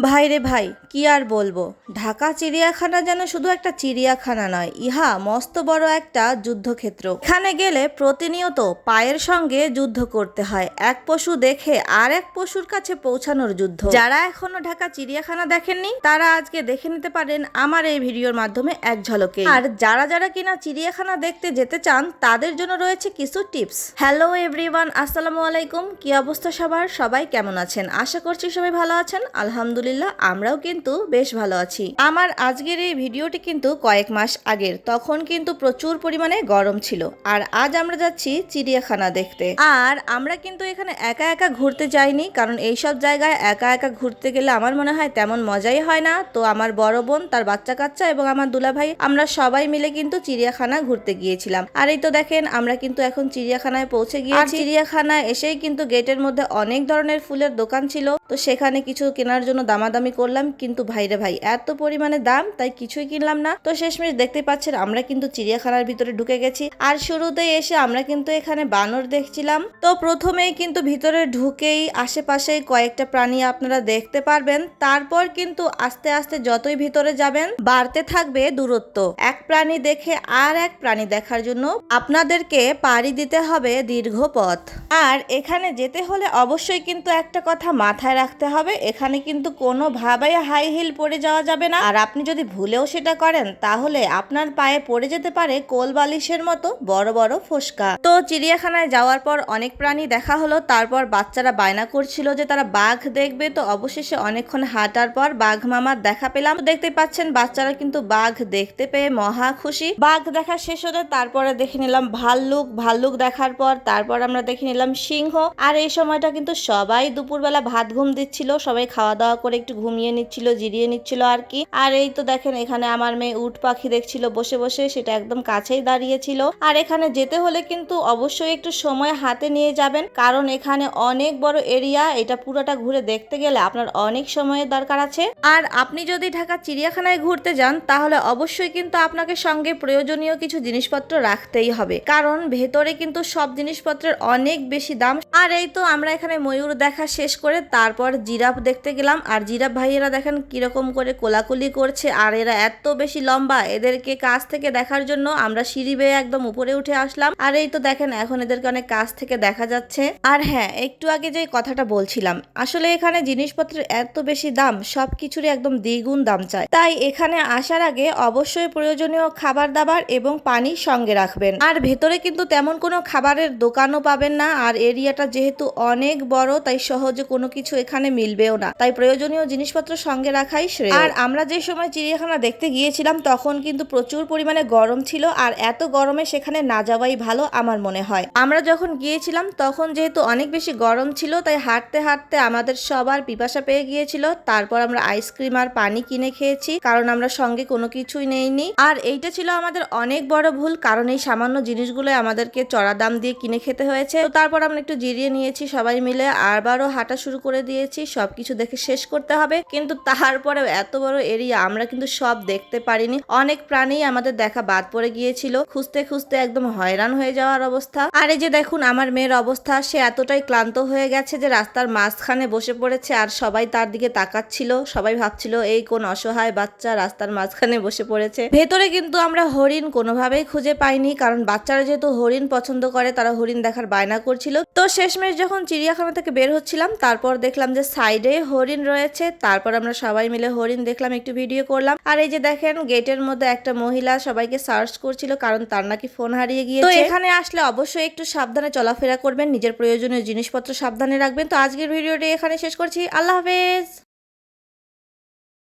ভাই রে ভাই, কি আর বলবো, ঢাকা চিড়িয়াখানা যেন শুধু একটা চিড়িয়াখানা নয়, ইহা মস্ত বড় একটা যুদ্ধক্ষেত্র। এখানে গেলে প্রতিনিয়ত পায়ের সঙ্গে যুদ্ধ করতে হয়, এক পশু দেখে আর এক পশুর কাছে পৌঁছানোর যুদ্ধ। যারা এখনো ঢাকা চিড়িয়াখানা দেখেননি তারা আজকে দেখে নিতে পারেন আমার এই ভিডিওর মাধ্যমে এক ঝলকে। আর যারা যারা কিনা চিড়িয়াখানা দেখতে যেতে চান তাদের জন্য রয়েছে কিছু টিপস। হ্যালো এভরিওয়ান, আসসালামু আলাইকুম। কি অবস্থা সবার? সবাই কেমন আছেন? আশা করছি সবাই ভালো আছেন। আলহামদুলিল্লাহ, আমরাও কিন্তু বেশ ভালো আছি। আমার আজকের এই ভিডিওটি কিন্তু কয়েক মাস আগের, তখন কিন্তু প্রচুর পরিমাণে গরম ছিল। আর আজ আমরা যাচ্ছি চিড়িয়াখানা দেখতে। আর আমরা কিন্তু এখানে একা একা ঘুরতে যাইনি, কারণ এইসব জায়গায় একা একা ঘুরতে গেলে আমার মনে হয় তেমন মজাই হয় না। তো আমার বড় বোন, তার বাচ্চা কাচ্চা এবং আমার দুলাভাই, আমরা সবাই মিলে কিন্তু চিড়িয়াখানা ঘুরতে গিয়েছিলাম। আর এই তো দেখেন, আমরা কিন্তু এখন চিড়িয়াখানায় পৌঁছে গিয়েছি। চিড়িয়াখানায় এসেই কিন্তু গেটের মধ্যে অনেক ধরনের ফুলের দোকান ছিল, তো সেখানে কিছু কেনার জন্য দামাদামি করলাম, কিন্তু ভাইরে ভাই এত পরিমাণে দাম, তাই কিছুই কিনলাম না। তো শেষমেশ দেখতে পাচ্ছেন আমরা কিন্তু চিড়িয়াখানার ভিতরে ঢুকে গেছি। আর শুরুতেই এসে আমরা কিন্তু এখানে বানর দেখছিলাম। তো প্রথমেই কিন্তু ভিতরে ঢুকেই আশেপাশে কয়েকটা প্রাণী আপনারা দেখতে পারবেন। তারপর কিন্তু আস্তে আস্তে যতই ভিতরে যাবেন বাড়তে থাকবে দূরত্ব। এক প্রাণী দেখে আর এক প্রাণী দেখার জন্য আপনাদেরকে পাড়ি দিতে হবে দীর্ঘ পথ। আর এখানে যেতে হলে অবশ্যই কিন্তু একটা কথা মাথায় রাখতে হবে, এখানে কিন্তু কোনোভাবেই হাই হিল পরে যাওয়া যাবে না। আর আপনি যদি ভুলেও সেটা করেন তাহলে আপনার পায়ে পড়ে যেতে পারে কোল বালিশের মতো বড় বড় ফোসকা। তো চিড়িয়াখানায় যাওয়ার পর অনেক প্রাণী দেখা হলো। তারপর বাচ্চারা বায়না করছিল যে তারা বাঘ দেখবে। তো অবশেষে অনেকক্ষণ হাঁটার পর বাঘ মামার দেখা পেলাম। তো দেখতে পাচ্ছেন বাচ্চারা কিন্তু বাঘ দেখতে পেয়ে মহা খুশি। বাঘ দেখা শেষ হলে তারপরে দেখে নিলাম ভাল্লুক। ভাল্লুক দেখার পর তারপর আমরা দেখে নিলাম সিংহ। আর এই সময়টা কিন্তু সবাই দুপুরবেলা ভাত ঘুম দিচ্ছিল, সবাই খাওয়া দাওয়া করে একটু ঘুমিয়ে নিচ্ছিল, জিরিয়ে নিচ্ছিল আর কি। আর এই তো দেখেন এখানে আমার মেয়ে উট পাখি দেখছিল বসে বসে, সেটা একদম কাছেই দাঁড়িয়েছিল। আর এখানে যেতে হলে কিন্তু অবশ্যই একটু সময় হাতে নিয়ে যাবেন, কারণ এখানে অনেক বড় এরিয়া, এটা পুরোটা ঘুরে দেখতে গেলে আপনার অনেক সময়ের দরকার আছে। আর আপনি যদি ঢাকা চিড়িয়াখানায় ঘুরতে যান তাহলে অবশ্যই কিন্তু আপনাকে সঙ্গে প্রয়োজনীয় কিছু জিনিসপত্র রাখতেই হবে, কারণ ভেতরে কিন্তু সব জিনিসপত্রের অনেক বেশি দাম। আর এই তো আমরা এখানে ময়ূর দেখা শেষ করে তারপর জিরাফ দেখতে গেলাম। আর জিরাফ ভাইয়েরা দেখেন কিরকম করে কোলাকুলি করছে, আর এরা এত বেশি লম্বা, এদেরকে কাছ থেকে দেখার জন্য আমরা সিঁড়ি বেয়ে একদম উপরে উঠে আসলাম। আর এই তো দেখেন এখন এদেরকে অনেক কাছ থেকে দেখা যাচ্ছে। আর হ্যাঁ, একটু আগে যে কথাটা বলছিলাম, আসলে এখানে জিনিসপত্রের এত বেশি দাম, সবকিছুরই একদম দ্বিগুণ দাম চায়। তাই এখানে আসার আগে অবশ্যই প্রয়োজনীয় খাবার দাবার এবং পানি সঙ্গে রাখবেন। আর ভেতরে কিন্তু তেমন কোনো খাবারের দোকানও পাবেন না। আর এরিয়াটা যেহেতু অনেক বড়, তাই সহজে কোনো কিছু এখানে মিলবেও না, তাই প্রয়োজনীয় জিনিসপত্র সঙ্গে রাখাই শ্রেয়। আর আমরা যে সময় চিড়িয়াখানা দেখতে গিয়েছিলাম তখন কিন্তু প্রচুর পরিমাণে গরম ছিল, আর এত গরমে সেখানে না যাওয়াই ভালো আমার মনে হয়। আমরা যখন গিয়েছিলাম তখন যেহেতু অনেক বেশি গরম ছিল, তাই হাঁটতে হাঁটতে আমাদের সবার পিপাসা পেয়ে গিয়েছিল। তারপর আমরা আইসক্রিম আর পানি কিনে খেয়েছি, কারণ আমরা সঙ্গে কোনো কিছুই নেইনি। আর এইটা ছিল আমাদের অনেক বড় ভুল, কারণ এই সামান্য জিনিসগুলো আমাদেরকে চড়া দাম দিয়ে কিনে খেতে হয়েছে। তো তারপর আমরা একটু জিরিয়ে নিয়েছি সবাই মিলে, আবারও হাঁটা শুরু করে দিয়েছি। সবকিছু দেখে শেষ করতে হবে, কিন্তু তারপরেও এত বড় এরিয়া আমরা কিন্তু সব দেখতে পারিনি। অনেক প্রাণী আমাদের দেখা বাদ পড়ে গিয়েছিল, খুঁজতে খুঁজতে একদম হয়রান হয়ে যাওয়ার অবস্থা। আর এই যে দেখুন আমার মেয়ের অবস্থা, সে এতটাই ক্লান্ত হয়ে গেছে যে রাস্তার মাঝখানে বসে পড়েছে, আর সবাই তার দিকে তাকাচ্ছিল। সবাই ভাবছিল এই কোন অসহায় বাচ্চা রাস্তার মাঝখানে বসে পড়েছে। ভেতরে কিন্তু আমরা হরিণ কোনোভাবেই খুঁজে পাইনি, কারণ বাচ্চারা যেহেতু হরিণ পছন্দ করে, তারা হরিণ দেখার বায়না করছিল। তো শেষমেশ যখন চিড়িয়াখানা থেকে বের হচ্ছিলাম তারপর দেখলাম যে সাইডে হরিণ রয়েছে। তারপর আমরা সবাই মিলে হরিণ দেখলাম, একটু ভিডিও করলাম। আর এই যে দেখেন গেটের মধ্যে একটা মহিলা সবাইকে সার্চ করছিল, কারণ তার নাকি ফোন হারিয়ে গিয়েছে। তো এখানে আসলে অবশ্যই একটু সাবধানে চলাফেরা করবেন, নিজের প্রয়োজনীয় জিনিসপত্র সাবধানে রাখবেন। তো আজকের ভিডিওটি এখানে শেষ করছি। আল্লাহ হাফেজ।